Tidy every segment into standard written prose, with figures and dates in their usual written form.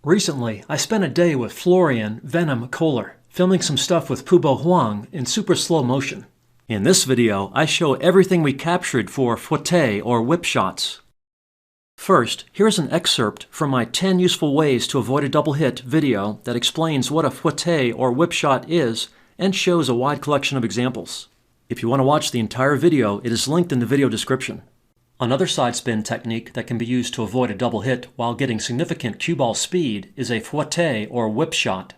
Recently, I spent a day with Florian, Venom, Kohler, filming some stuff with Pubo Huang in super slow motion. In this video, I show everything we captured for Fouetté or whip shots. First, here's an excerpt from my 10 useful ways to avoid a double hit video that explains what a Fouetté or whip shot is and shows a wide collection of examples. If you want to watch the entire video, it is linked in the video description. Another side spin technique that can be used to avoid a double hit while getting significant cue ball speed is a fouetté or whip shot.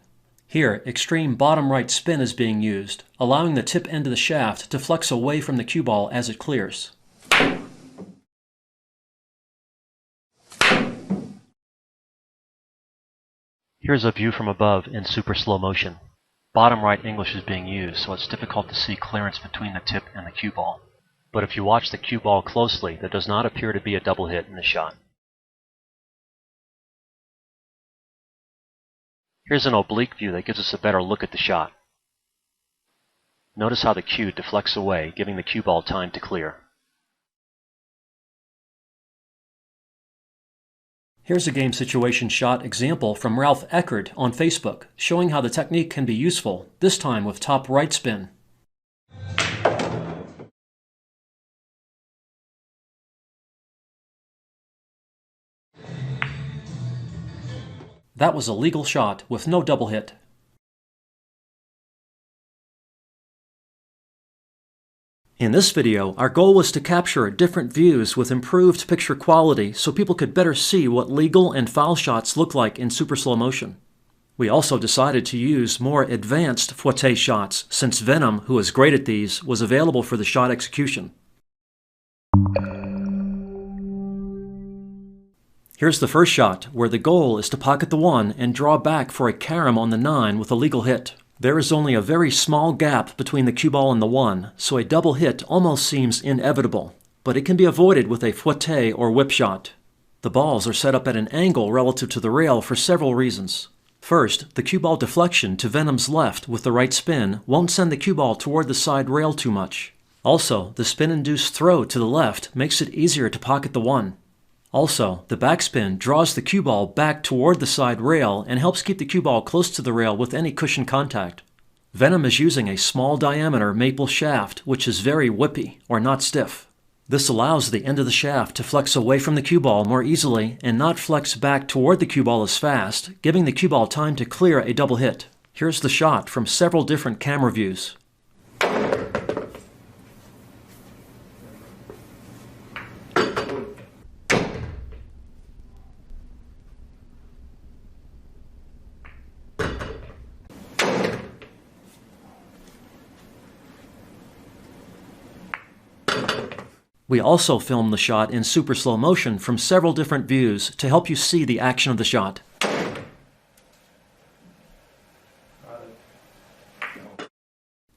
Here, extreme bottom right spin is being used, allowing the tip end of the shaft to flex away from the cue ball as it clears. Here's a view from above in super slow motion. Bottom right English is being used, so it's difficult to see clearance between the tip and the cue ball. But if you watch the cue ball closely, there does not appear to be a double hit in the shot. Here's an oblique view that gives us a better look at the shot. Notice how the cue deflects away, giving the cue ball time to clear. Here's a game situation shot example from Ralph Eckert on Facebook, showing how the technique can be useful, this time with top right spin. That was a legal shot with no double hit. In this video, our goal was to capture different views with improved picture quality so people could better see what legal and foul shots look like in super slow motion. We also decided to use more advanced fouetté shots since Venom, who is great at these, was available for the shot execution. Here's the first shot, where the goal is to pocket the 1 and draw back for a carom on the 9 with a legal hit. There is only a very small gap between the cue ball and the 1, so a double hit almost seems inevitable, but it can be avoided with a fouetté or whip shot. The balls are set up at an angle relative to the rail for several reasons. First, the cue ball deflection to Venom's left with the right spin won't send the cue ball toward the side rail too much. Also, the spin-induced throw to the left makes it easier to pocket the 1. Also, the backspin draws the cue ball back toward the side rail and helps keep the cue ball close to the rail with any cushion contact. Venom is using a small diameter maple shaft, which is very whippy, or not stiff. This allows the end of the shaft to flex away from the cue ball more easily and not flex back toward the cue ball as fast, giving the cue ball time to clear a double hit. Here's the shot from several different camera views. We also filmed the shot in super slow motion from several different views to help you see the action of the shot.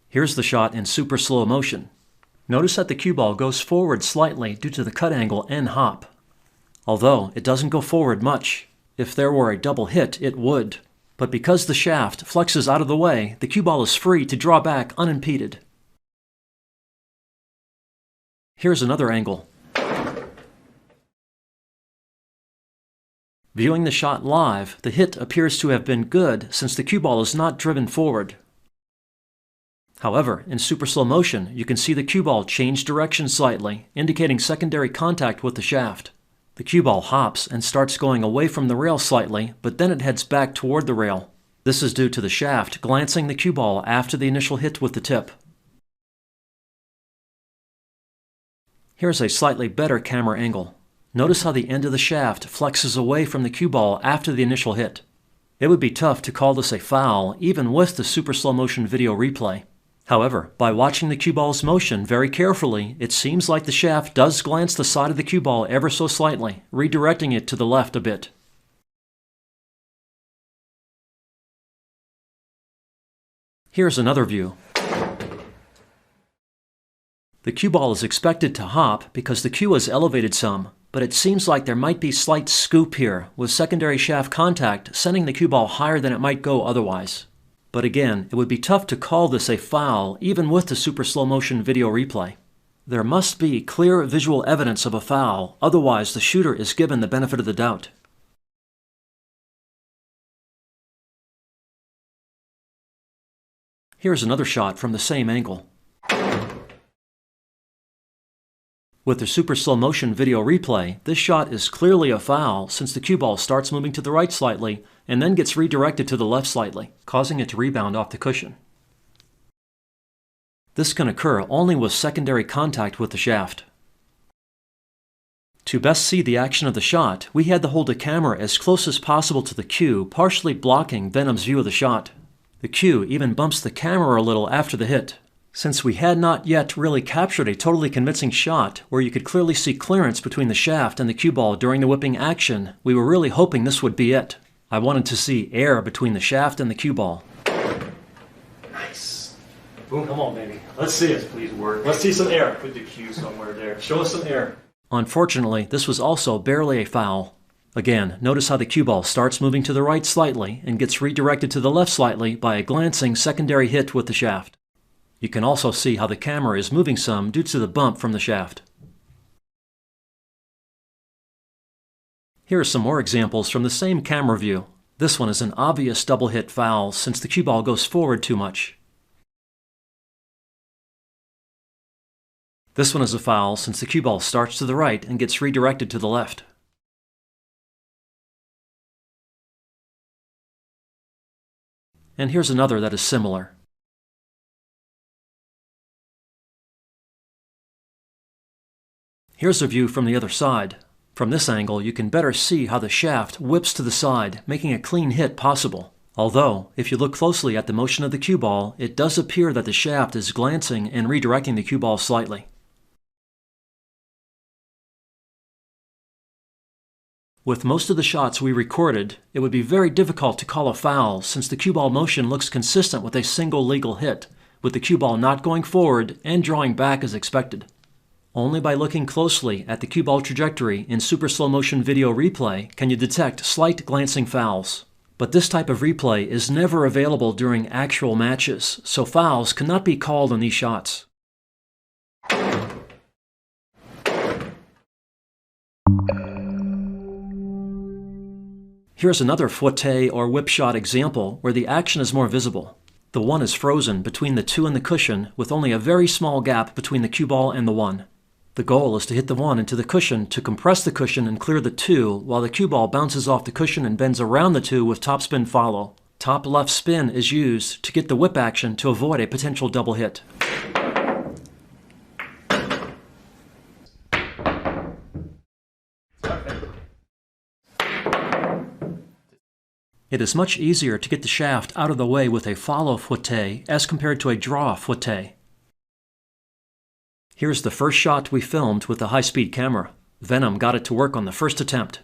Here's the shot in super slow motion. Notice that the cue ball goes forward slightly due to the cut angle and hop. Although it doesn't go forward much. If there were a double hit, it would. But because the shaft flexes out of the way, the cue ball is free to draw back unimpeded. Here's another angle. Viewing the shot live, the hit appears to have been good since the cue ball is not driven forward. However, in super slow motion, you can see the cue ball change direction slightly, indicating secondary contact with the shaft. The cue ball hops and starts going away from the rail slightly, but then it heads back toward the rail. This is due to the shaft glancing the cue ball after the initial hit with the tip. Here's a slightly better camera angle. Notice how the end of the shaft flexes away from the cue ball after the initial hit. It would be tough to call this a foul, even with the super slow motion video replay. However, by watching the cue ball's motion very carefully, it seems like the shaft does glance the side of the cue ball ever so slightly, redirecting it to the left a bit. Here's another view. The cue ball is expected to hop because the cue is elevated some, but it seems like there might be slight scoop here, with secondary shaft contact sending the cue ball higher than it might go otherwise. But again, it would be tough to call this a foul, even with the super slow motion video replay. There must be clear visual evidence of a foul, otherwise the shooter is given the benefit of the doubt. Here's another shot from the same angle. With the super slow motion video replay, this shot is clearly a foul since the cue ball starts moving to the right slightly and then gets redirected to the left slightly, causing it to rebound off the cushion. This can occur only with secondary contact with the shaft. To best see the action of the shot, we had to hold the camera as close as possible to the cue, partially blocking Venom's view of the shot. The cue even bumps the camera a little after the hit. Since we had not yet really captured a totally convincing shot where you could clearly see clearance between the shaft and the cue ball during the whipping action, we were really hoping this would be it. I wanted to see air between the shaft and the cue ball. Nice. Boom, come on, baby. Let's see it. Please work. Let's see some air. Put the cue somewhere there. Show us some air. Unfortunately, this was also barely a foul. Again, notice how the cue ball starts moving to the right slightly and gets redirected to the left slightly by a glancing secondary hit with the shaft. You can also see how the camera is moving some due to the bump from the shaft. Here are some more examples from the same camera view. This one is an obvious double hit foul since the cue ball goes forward too much. This one is a foul since the cue ball starts to the right and gets redirected to the left. And here's another that is similar. Here's a view from the other side. From this angle, you can better see how the shaft whips to the side, making a clean hit possible. Although, if you look closely at the motion of the cue ball, it does appear that the shaft is glancing and redirecting the cue ball slightly. With most of the shots we recorded, it would be very difficult to call a foul since the cue ball motion looks consistent with a single legal hit, with the cue ball not going forward and drawing back as expected. Only by looking closely at the cue ball trajectory in super slow motion video replay can you detect slight glancing fouls. But this type of replay is never available during actual matches, so fouls cannot be called on these shots. Here's another Fouetté or whip shot example where the action is more visible. The one is frozen between the two and the cushion with only a very small gap between the cue ball and the one. The goal is to hit the one into the cushion to compress the cushion and clear the two, while the cue ball bounces off the cushion and bends around the two with topspin follow. Top left spin is used to get the whip action to avoid a potential double hit. It is much easier to get the shaft out of the way with a follow Fouetté as compared to a draw Fouetté. Here's the first shot we filmed with the high-speed camera. Venom got it to work on the first attempt.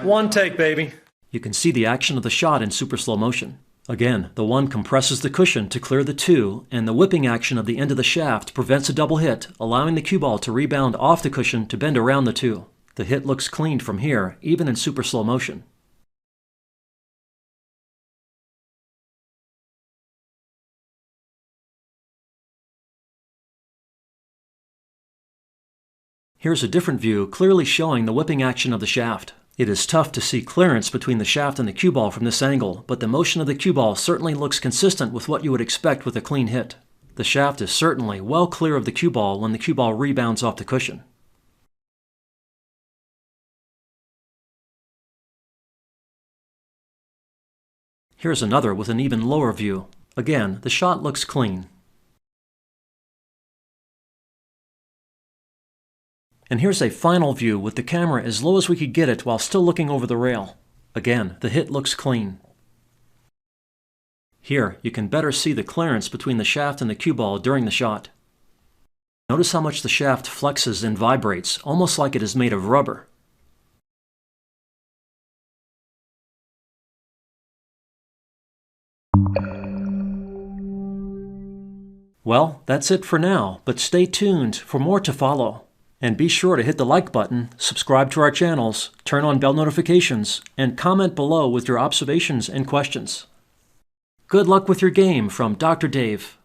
One take, baby. You can see the action of the shot in super slow motion. Again, the one compresses the cushion to clear the two, and the whipping action of the end of the shaft prevents a double hit, allowing the cue ball to rebound off the cushion to bend around the two. The hit looks clean from here, even in super slow motion. Here's a different view clearly showing the whipping action of the shaft. It is tough to see clearance between the shaft and the cue ball from this angle, but the motion of the cue ball certainly looks consistent with what you would expect with a clean hit. The shaft is certainly well clear of the cue ball when the cue ball rebounds off the cushion. Here's another with an even lower view. Again, the shot looks clean. And here's a final view with the camera as low as we could get it while still looking over the rail. Again, the hit looks clean. Here, you can better see the clearance between the shaft and the cue ball during the shot. Notice how much the shaft flexes and vibrates, almost like it is made of rubber. Well, that's it for now, but stay tuned for more to follow. And be sure to hit the like button, subscribe to our channels, turn on bell notifications, and comment below with your observations and questions. Good luck with your game from Dr. Dave.